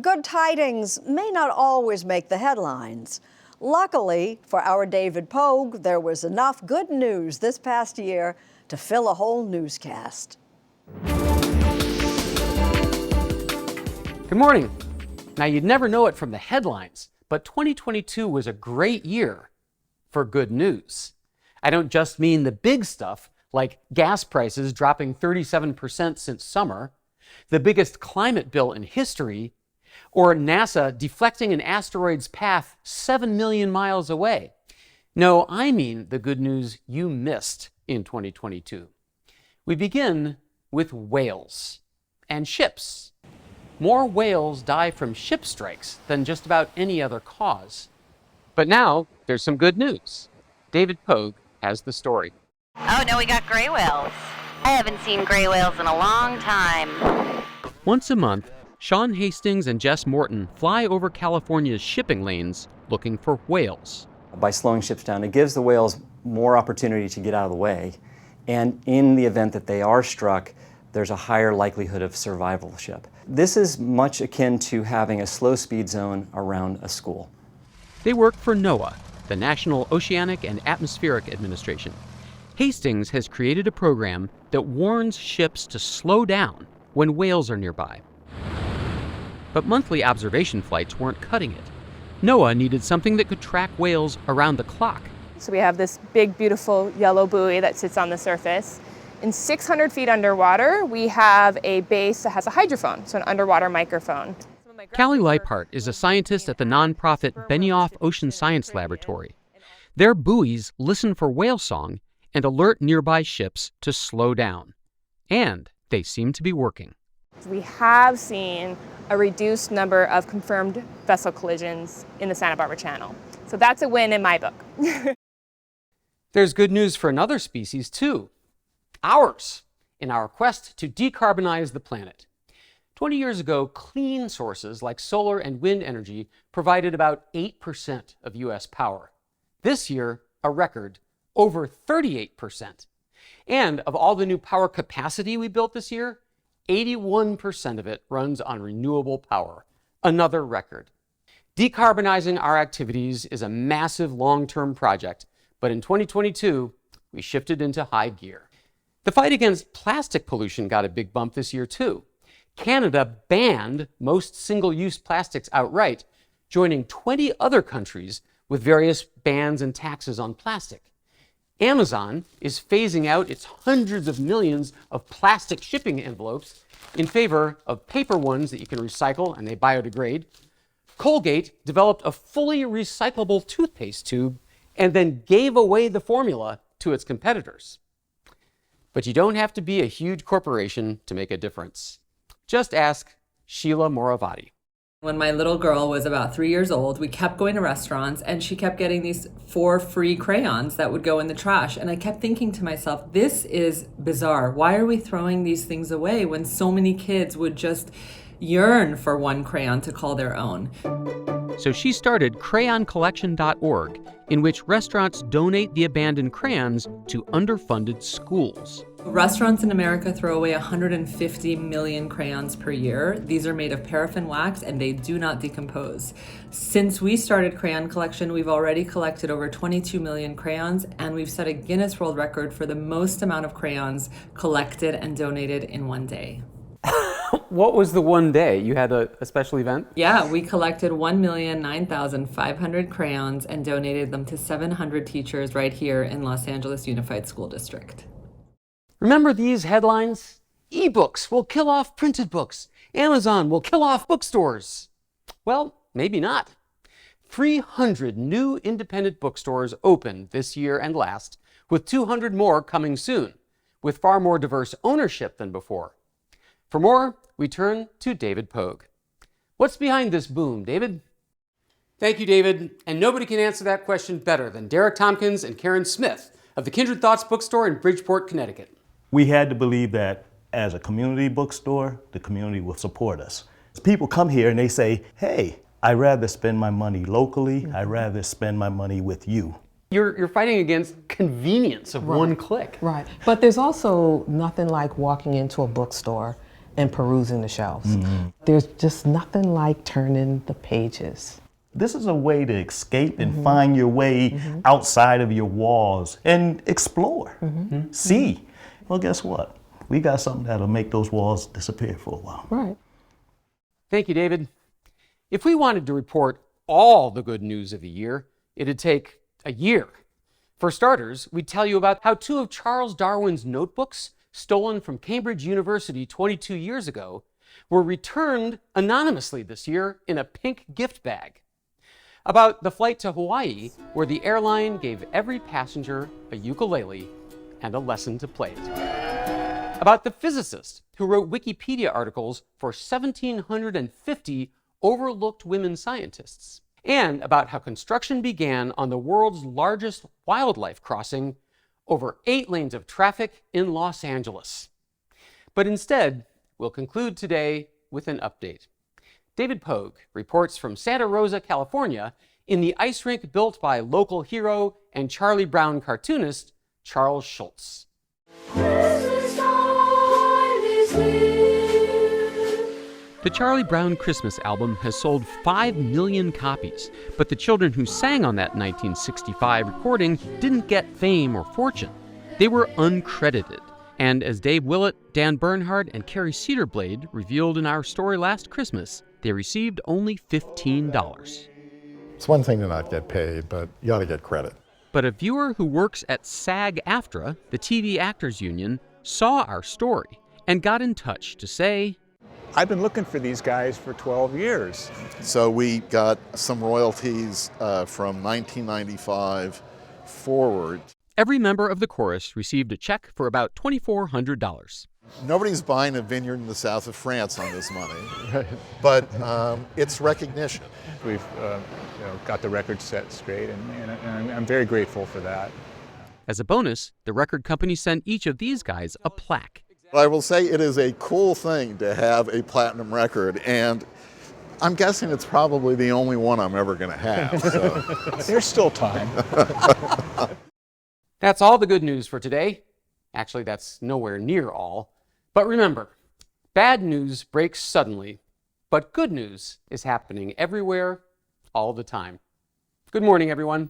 Good tidings may not always make the headlines. Luckily for our David Pogue, there was enough good news this past year to fill a whole newscast. Good morning. Now, you'd never know it from the headlines, but 2022 was a great year for good news. I don't just mean the big stuff, like gas prices dropping 37% since summer, the biggest climate bill in history, or NASA deflecting an asteroid's path 7 million miles away. No, I mean the good news you missed in 2022. We begin with whales and ships. More whales die from ship strikes than just about any other cause. But now there's some good news. David Pogue has the story. Oh no, we got gray whales. I haven't seen gray whales in a long time. Once a month, Sean Hastings and Jess Morton fly over California's shipping lanes looking for whales. By slowing ships down, it gives the whales more opportunity to get out of the way. And in the event that they are struck, there's a higher likelihood of survivalship. This is much akin to having a slow speed zone around a school. They work for NOAA, the National Oceanic and Atmospheric Administration. Hastings has created a program that warns ships to slow down when whales are nearby. But monthly observation flights weren't cutting it. NOAA needed something that could track whales around the clock. So we have this big, beautiful yellow buoy that sits on the surface. And 600 feet underwater, we have a base that has a hydrophone, so an underwater microphone. Callie Leipart is a scientist at the nonprofit Benioff Ocean Science Laboratory. Their buoys listen for whale song and alert nearby ships to slow down. And they seem to be working. We have seen a reduced number of confirmed vessel collisions in the Santa Barbara Channel. So that's a win in my book. There's good news for another species, too. Ours, in our quest to decarbonize the planet. 20 years ago, clean sources like solar and wind energy provided about 8% of U.S. power. This year, a record, over 38%. And of all the new power capacity we built this year, 81% of it runs on renewable power, another record. Decarbonizing our activities is a massive long-term project, but in 2022, we shifted into high gear. The fight against plastic pollution got a big bump this year, too. Canada banned most single-use plastics outright, joining 20 other countries with various bans and taxes on plastic. Amazon is phasing out its hundreds of millions of plastic shipping envelopes in favor of paper ones that you can recycle and they biodegrade. Colgate developed a fully recyclable toothpaste tube and then gave away the formula to its competitors. But you don't have to be a huge corporation to make a difference. Just ask Sheila Moravati. When my little girl was about 3 years old, we kept going to restaurants and she kept getting these 4 free crayons that would go in the trash. And I kept thinking to myself, this is bizarre. Why are we throwing these things away when so many kids would just yearn for one crayon to call their own? So she started crayoncollection.org, in which restaurants donate the abandoned crayons to underfunded schools. Restaurants in America throw away 150 million crayons per year. These are made of paraffin wax and they do not decompose. Since we started Crayon Collection, we've already collected over 22 million crayons, and we've set a Guinness World Record for the most amount of crayons collected and donated in one day. What was the one day? You had a special event? Yeah, we collected 1,009,500 crayons and donated them to 700 teachers right here in Los Angeles Unified School District. Remember these headlines? Ebooks will kill off printed books. Amazon will kill off bookstores. Well, maybe not. 300 new independent bookstores opened this year and last, with 200 more coming soon, with far more diverse ownership than before. For more, we turn to David Pogue. What's behind this boom, David? Thank you, David. And nobody can answer that question better than Derek Tompkins and Karen Smith of the Kindred Thoughts bookstore in Bridgeport, Connecticut. We had to believe that as a community bookstore, the community will support us. People come here and they say, hey, I'd rather spend my money locally. I'd rather spend my money with you. You're fighting against convenience of one click. Right, but there's also nothing like walking into a bookstore and perusing the shelves. There's just nothing like turning the pages. This is a way to escape and find your way outside of your walls and explore, see. Well, guess what? We got something that'll make those walls disappear for a while. Right. Thank you, David. If we wanted to report all the good news of the year, it'd take a year. For starters, we'd tell you about how 2 of Charles Darwin's notebooks, stolen from Cambridge University 22 years ago, were returned anonymously this year in a pink gift bag. About the flight to Hawaii, where the airline gave every passenger a ukulele and a lesson to play it. About the physicist who wrote Wikipedia articles for 1,750 overlooked women scientists. And about how construction began on the world's largest wildlife crossing, over 8 lanes of traffic in Los Angeles. But instead, we'll conclude today with an update. David Pogue reports from Santa Rosa, California, in the ice rink built by local hero and Charlie Brown cartoonist Charles Schulz. The Charlie Brown Christmas album has sold 5 million copies, but the children who sang on that 1965 recording didn't get fame or fortune. They were uncredited, and as Dave Willett, Dan Bernhard, and Carrie Cedarblade revealed in our story last Christmas, they received only $15. It's one thing to not get paid, but you ought to get credit. But a viewer who works at SAG-AFTRA, the TV Actors Union, saw our story and got in touch to say, I've been looking for these guys for 12 years. So we got some royalties from 1995 forward. Every member of the chorus received a check for about $2,400. Nobody's buying a vineyard in the south of France on this money, but it's recognition. We've got the record set straight, and I'm very grateful for that. As a bonus, the record company sent each of these guys a plaque. I will say it is a cool thing to have a platinum record, and I'm guessing it's probably the only one I'm ever going to have. So. There's still time. That's all the good news for today. Actually, that's nowhere near all. But remember, bad news breaks suddenly, but good news is happening everywhere, all the time. Good morning, everyone.